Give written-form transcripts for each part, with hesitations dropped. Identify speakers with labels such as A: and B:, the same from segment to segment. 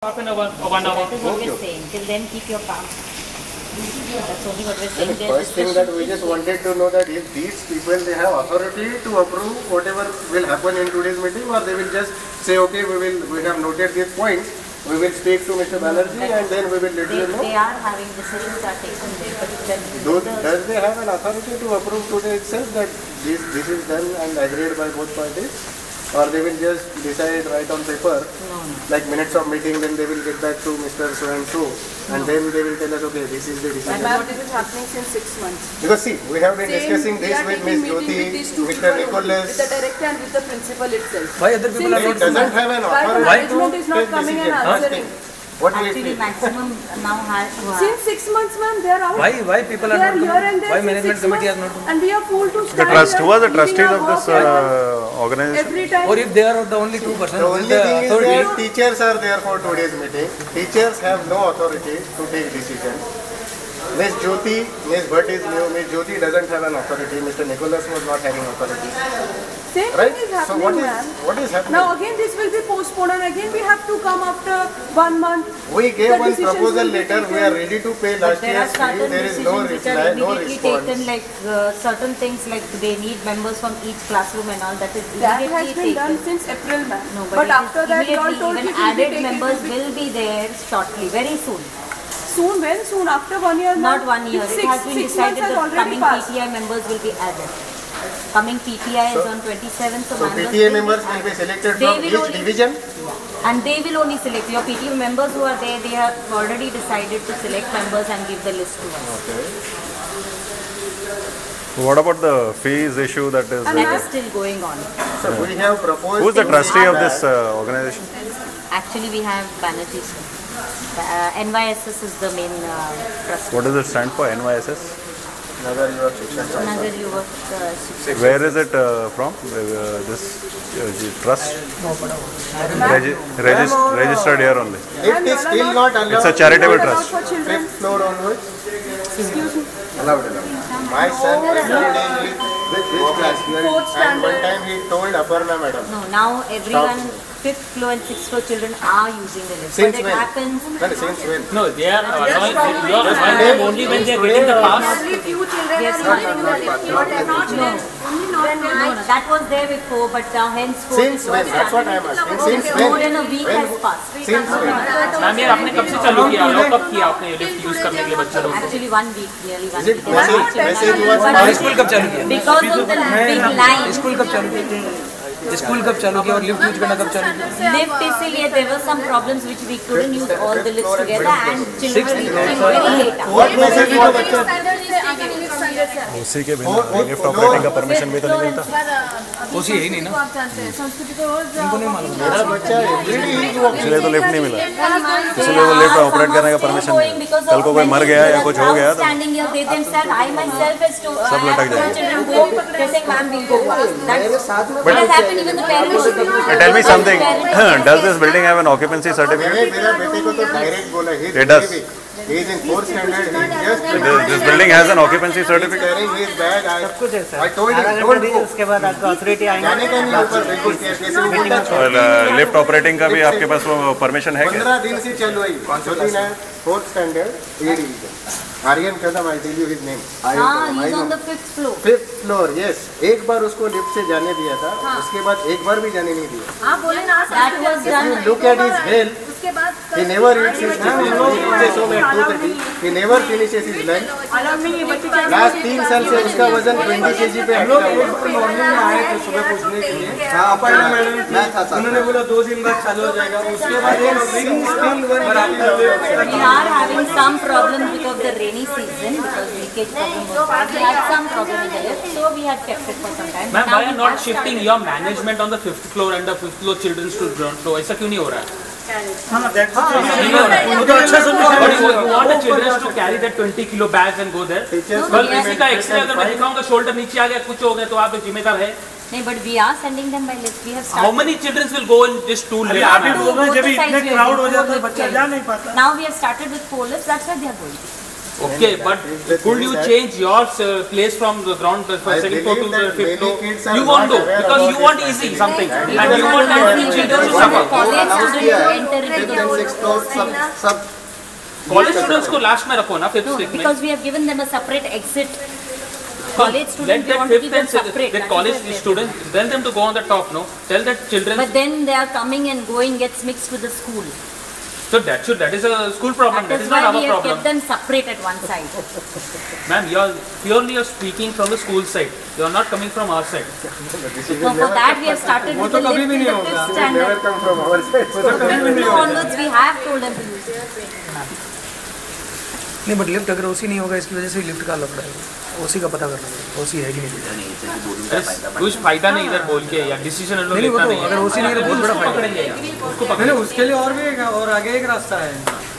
A: Half an hour or 1 hour.
B: That is what we're saying. Till then, keep your calm. That's only what we're saying.
C: First thing that we just wanted to know that if these people they have authority to approve whatever will happen in today's meeting, or they will just say, okay, we have noted these points, we will speak to Mr. Banerjee and then we will let you know.
B: They are having decisions are taken there, but
C: Does they have an authority to approve today itself that this is done and agreed by both parties? Or they will just decide right on paper, like minutes of meeting, then they will get back to Mr. So and so, and then they will tell us, okay, this is the decision.
D: Ma'am, this is happening since 6 months.
C: Because see, we have been discussing this with Ms. Jyoti, Mr. Nicholas.
D: With the director and with the principal itself.
E: Why other people are
C: It doesn't have an authority.
D: Management is not coming and answering.
C: What will it
B: actually
C: be?
B: maximum now has.
D: Since 6 months, ma'am, they are out.
E: Why people are
D: They are
E: not
D: here and
E: doing?
D: there
E: Why
D: since
E: management
D: 6
E: committee are
D: months,
E: not doing?
D: and we are full to
F: The
D: stand
F: trust,
D: here,
F: who are the
D: leading
F: trustees
D: our
F: of this
D: work
F: organization?
D: every time.
E: Or if they are the only two persons,
C: The only
E: the
C: thing is
E: authority.
C: that teachers are there for today's meeting. Teachers have no authority to take decisions. Ms. Jyoti, Ms. Bhatt is new. Ms. Jyoti doesn't have an authority. Mr. Nicholas was not having authority.
D: Same
C: Right?
D: thing is
C: So
D: happening, ma'am.
C: what is happening?
D: Now again this will be postponed and again we have to come after 1 month.
C: We gave
D: The
C: one
D: decisions
C: proposal
D: will be
C: letter. We
D: taken.
C: are ready to pay
B: But
C: last
B: there are
C: year's fee.
B: certain
C: There is no
B: decisions which are
C: reply, no
B: immediately
C: response.
B: taken, like certain things like they need members from each classroom and all that is
D: That
B: immediately
D: has been done
B: taken.
D: since April, ma'am.
B: No,
D: but
B: it is
D: after that you all
B: immediately,
D: told
B: even
D: it will be
B: added
D: taken
B: members
D: to be
B: will be there shortly, very soon.
D: soon. When soon? After 1 year?
B: Not
D: ma'am?
B: 1 year. It
D: Six
B: has been
D: months
B: decided
D: has
B: that
D: already
B: coming
D: passed.
B: PTI members will be added. Coming PTI is on 27th.
C: So
B: members
C: PTA
B: will
C: members
B: be
C: will be
B: added.
C: selected
B: They
C: from
B: will
C: each
B: only-
C: division.
B: And they will only select your PTA members who are there. They have already decided to select members and give the list to us.
F: What about the fees issue that is?
B: That is still going on.
C: So we have proposed.
F: Who is the
C: to
F: trustee of
C: that.
F: this organization?
B: Actually, we have Banerjee. NYSS is the main trust.
F: What does it stand for? NYSS?
C: Nagar Yuva Shiksha Trust.
B: Nagar Yuva
F: Where is it from? This trust? Registered here only.
C: It is still not allowed.
F: It's a charitable trust.
D: For children.
C: Fifth floor onwards.
D: Excuse me.
C: Allowed. My son every day is with this class.
D: Fourth
C: And one
D: standard.
C: time he told Aparna madam.
B: No, now everyone, 5th floor and 6th floor children are using the lift.
C: Since
B: But it
C: when?
B: happens.
C: Well, since when?
A: No, they are allowing them only when they are getting the pass.
D: Only few children
B: Yes,
D: are using the lift.
B: No, that was there before, but now henceforth.
C: Since when? That's what I am asking. Since
B: More
C: when?
B: than a week has passed.
C: Since when?
A: Ma'am ये आपने कब से चालू किया? कब किया आपने ये लिफ्ट यूज करने के लिए बच्चों को?
B: Actually, 1 week, nearly 1
C: Is it
B: week.
C: message was
E: और स्कूल कब चालू किया?
B: Because of the big line.
E: School कब चालू किया? स्कूल कब चालू किया और लिफ्ट यूज करना कब चालू किया?
B: Lift इसीलिए there were some problems which we couldn't use all the lifts together and children were reaching very late.
C: What message was बच्चे?
F: उसी के बिना लिफ्ट ऑपरेटिंग का परमिशन भी तो नहीं मिलता।
E: उसी यही नहीं ना। इनको नहीं मालूम।
C: मेरा बच्चा everyday he is walking.
F: इसलिए तो लिफ्ट नहीं मिला। इसलिए वो लिफ्ट ऑपरेट करने का परमिशन नहीं है। कल को कोई मर गया या कुछ हो गया तो
B: Standing here, they themselves, I myself as to
F: सब लटक जाएंगे।
B: children go, they're saying, ma'am, we'll go fast. That has happened, even the parents should be.
F: Tell me something. Does this building have an occupancy certificate?
C: मेरा बेटे को तो direct बोला he is
F: It does.
C: very weak. He is in 4th standard. He just
F: This building has an occupancy certificate.
C: carrying his bag. I told him don't go.
G: उसके बाद आपका authority
C: जाने का नहीं ऊपर बिल्कुल कैसे वो बोलता
F: और लिफ्ट ऑपरेटिंग का भी आपके पास वो परमिशन है क्या?
C: 15 दिन से चल रही 4th standard A division. Aryan Kadam, I tell you his name.
B: हाँ, he's on the 5th floor.
C: 5th floor, yes. एक बार उसको लिफ्ट से जाने दिया था, उसके बाद एक बार भी जाने नहीं दिया.
D: हाँ बोले ना.
B: That was
C: If you
B: done.
C: look at his health,
D: उसके बाद
C: he never eats his tiffin. He reaches home at 2:30. He never finishes his lunch.
D: अलग नहीं है बच्चे.
C: लास्ट 3 साल से उसका वजन 20 kg पे अटका हुआ है.
G: मॉर्निंग में आए थे सुबह पूछने के लिए। हाँ अपर्णा मैडम उन्होंने बोला 2 दिन बाद चालू हो जाएगा। उसके बाद ये
B: We are having some problems because of the rainy season, because leakage problem was there. We had some problem in the lift, so we had kept it for some time.
A: Ma'am,
B: Now
A: why
B: we
A: are not
B: have
A: shifting
B: started.
A: your management on the 5th floor and the 5th floor children to ground floor? ऐसा क्यों नहीं हो रहा है? नहीं हो रहा है।
G: वो तो अच्छा समझ
A: But you want the children to carry that 20 kilo bags and go there? कल किसी का एक्सरे अगर मैं दिखाऊंगा शोल्डर नीचे आ गया कुछ हो गया तो आप जिम्मेदार है?
B: नहीं, but we are sending them by lift. We have
A: How
B: started.
A: many children will go in this two lifts?
G: आप ही बोल रहे हैं जब
B: Both the
G: इतने
B: sides we are
G: क्राउड हो
B: doing,
G: जाता है
B: both
G: बच्चा
B: the
G: जा
B: sides.
G: नहीं पाता।
B: Now we have started with 4 lifts. That's why they are going.
A: Okay, but could you change your place from the ground for
C: I
A: second floor to
C: believe
A: the
C: that
A: 5th floor?
C: many kids are
A: You won't
C: not
A: do
C: aware
A: because
C: about
A: you want
C: it.
A: easy something,
B: We
A: and you
B: don't
A: want
B: want
A: the children to
B: the
A: suffer.
B: college children to enter into the
C: तो सब
A: college students को last में रखो ना, fifth
B: No,
A: six में.
B: because we have given them a separate exit. College
A: Let
B: students, we
A: that
B: want to
A: fifth
B: keep them
A: and
B: separate.
A: the
B: That is
A: college
B: what we have
A: students, tell them to go on the top, no? Tell that children.
B: But then they are coming and going gets mixed with the school.
A: So that is a school problem.
B: That
A: That
B: is
A: is not
B: why
A: our
B: we have
A: problem.
B: kept them separate at one side.
A: Ma'am, you're speaking from the school side. You're not coming from our side.
B: So for that we have started with the lift in the fifth
C: never
B: standard.
C: come from our side.
B: From now onwards we have told them to use it.
E: नहीं but lift अगर ओसी नहीं होगा इसकी वजह से lift का लफड़ा है, ओसी का पता करना है, ओसी है कि नहीं.
A: कुछ फायदा नहीं इधर बोल के, या डिसीजन हम लोग
E: नहीं, वो
A: लेता
E: तो
A: नहीं है.
E: अगर ओसी नहीं है तो बहुत बड़ा फायदा.
A: पकड़ेंगे यार, उसको
G: नहीं,
A: पकड़ेंगे.
G: उसके लिए और भी और आगे एक रास्ता है,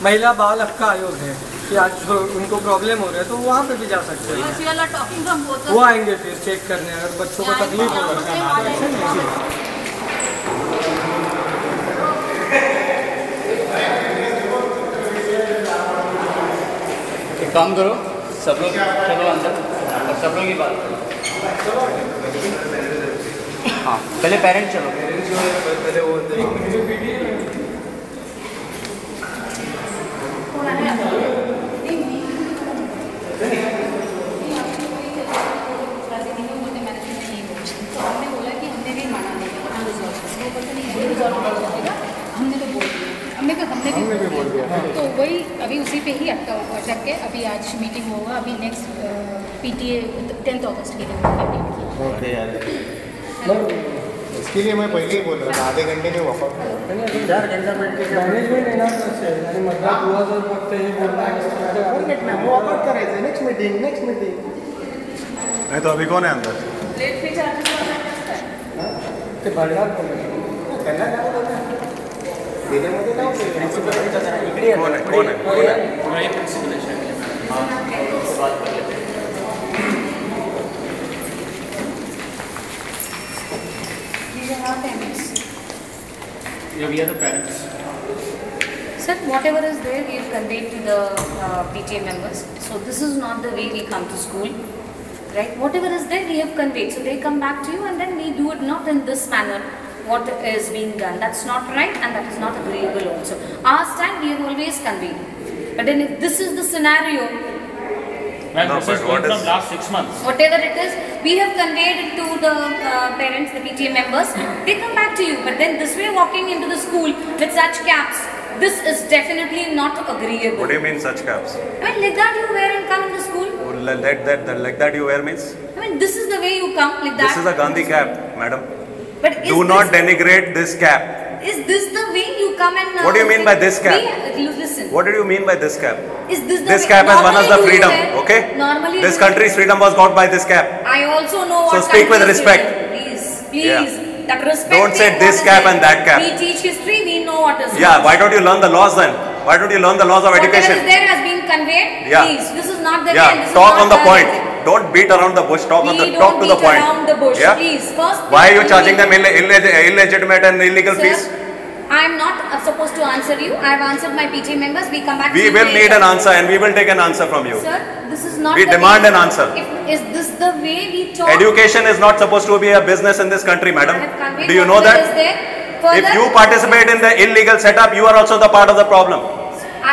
G: महिला बाल हक का आयोग है कि आज जो उनको प्रॉब्लम हो रहा है तो वहाँ पे भी जा सकते हैं.
D: We are talking from both
G: वो आएंगे फिर चेक करने, अगर बच्चों को तकलीफ हो रहा है.
H: एक काम करो, सब लोग चलो अंदर और सब लोग की बात करो. हाँ पहले पेरेंट्स चलो.
D: हमने बोला कि हमने भी माना नहीं, हमने तो बोल दिया, हमने भी बोल दिया. तो वही अभी उसी पे ही अटक के अभी आज मीटिंग होगा. अभी नेक्स्ट PTA 10th अगस्त के लिए.
C: ओके यार, इसके लिए मैं पहले ही बोल रहा था, आधे घंटे में वापस.
G: मॅनेजमेंट येणार नसेल आणि मतदार हुआ जर फक्त हे बोलणार
C: वापस करायचं. Next meeting.
F: नहीं तो अभी कौन है अंदर?
G: ते भरणार कोण?
C: देण्यामध्ये काय होतं?
F: कौन है?
A: We are the parents.
B: Sir, whatever is there, we have conveyed to the PTA members. So this is not the way we come to school, right? Whatever is there, we have conveyed. So they come back to you, and then we do it not in this manner. What is being done? That's not right, and that is not agreeable also. Our stand, we have always conveyed. But then if this is the scenario,
A: Ma'am,
F: No,
A: this
F: but
A: is going
F: what
A: from
F: is-
A: last 6 months.
B: whatever it is, we have conveyed it to the parents, the PTA members. They come back to you. But then this way, walking into the school with such caps, this is definitely not agreeable.
F: What do you mean such caps?
B: I mean, like that you wear and come in the school.
F: Like that you wear means?
B: I mean, this is the way you come, like that.
F: This is a Gandhi cap, madam.
B: But is
F: Do not
B: this,
F: denigrate this cap.
B: is this the way you come and...
F: What do you mean by this cap?
B: Listen.
F: What did you mean by this cap?
B: Is this the
F: This
B: way?
F: cap has won us the
B: Normally you
F: freedom,
B: wear-
F: okay?
B: Normally
F: This
B: you-
F: country's freedom was got by this cap.
B: I also know what
F: So speak with
B: country is
F: respect.
B: given. Please.
F: Yeah.
B: That respect.
F: Don't say
B: is
F: this
B: what is
F: cap
B: there.
F: and that cap.
B: We teach history, we know what is
F: Yeah,
B: what.
F: why don't you learn the laws then? Why don't you learn the laws of
B: Whatever is
F: education?
B: there has been conveyed.
F: Yeah.
B: Please, this is not the way.
F: Yeah,
B: and this
F: talk
B: is
F: on
B: not
F: the point. Don't beat around the bush. Talk
B: We
F: on the
B: don't
F: talk to the
B: beat
F: point.
B: around the bush.
F: Yeah?
B: Please, first.
F: Why are you
B: thing
F: charging
B: we-
F: them illegitimate and illegal
B: Sir,
F: fees?
B: I am not supposed to answer you. I have answered my PTA members. We come back.
F: We
B: to you
F: will need
B: later.
F: an answer and we will take an answer from you.
B: Sir, this is not.
F: We
B: the
F: demand
B: way.
F: an answer.
B: Is this the way we talk?
F: Education is not supposed to be a business in this country, madam.
B: I have conveyed
F: Do you know
B: whatever
F: that?
B: is there. Further,
F: If you participate in the illegal setup, you are also the part of the problem.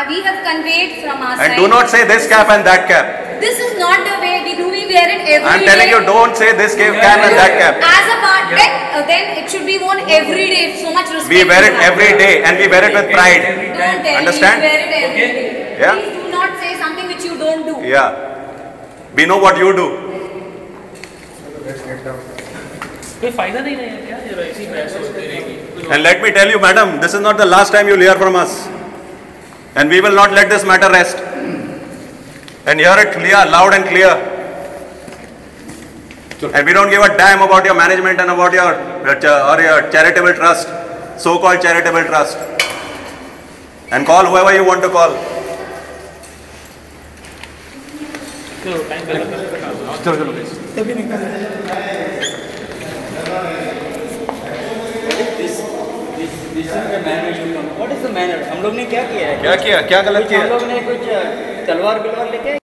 B: we have conveyed from our
F: And
B: side.
F: do not say this cap and that cap.
B: This is not the way we do. We wear it every day.
F: I am telling you, don't say this cap and that cap.
B: As a part, then it should be worn every day. So much respect.
F: We wear it every day and we wear it with pride.
B: Don't tell
F: Understand?
B: me. We wear it every day.
F: Yeah.
B: Please do not say something which you don't do.
F: Yeah. We know what you do.
A: कोई फायदा नहीं है क्या ये ऐसी बहस होती रहेगी.
F: And let me tell you, madam, this is not the last time you'll hear from us. And we will not let this matter rest. And hear it clear, loud and clear. And we don't give a damn about your management and about your charitable trust, so-called charitable trust. And call whoever you want to call.
A: तो time पे
H: What is the manner? हम लोग ने क्या किया है?
F: क्या गलत
H: हम लोग ने कुछ तलवार बिलवार लेके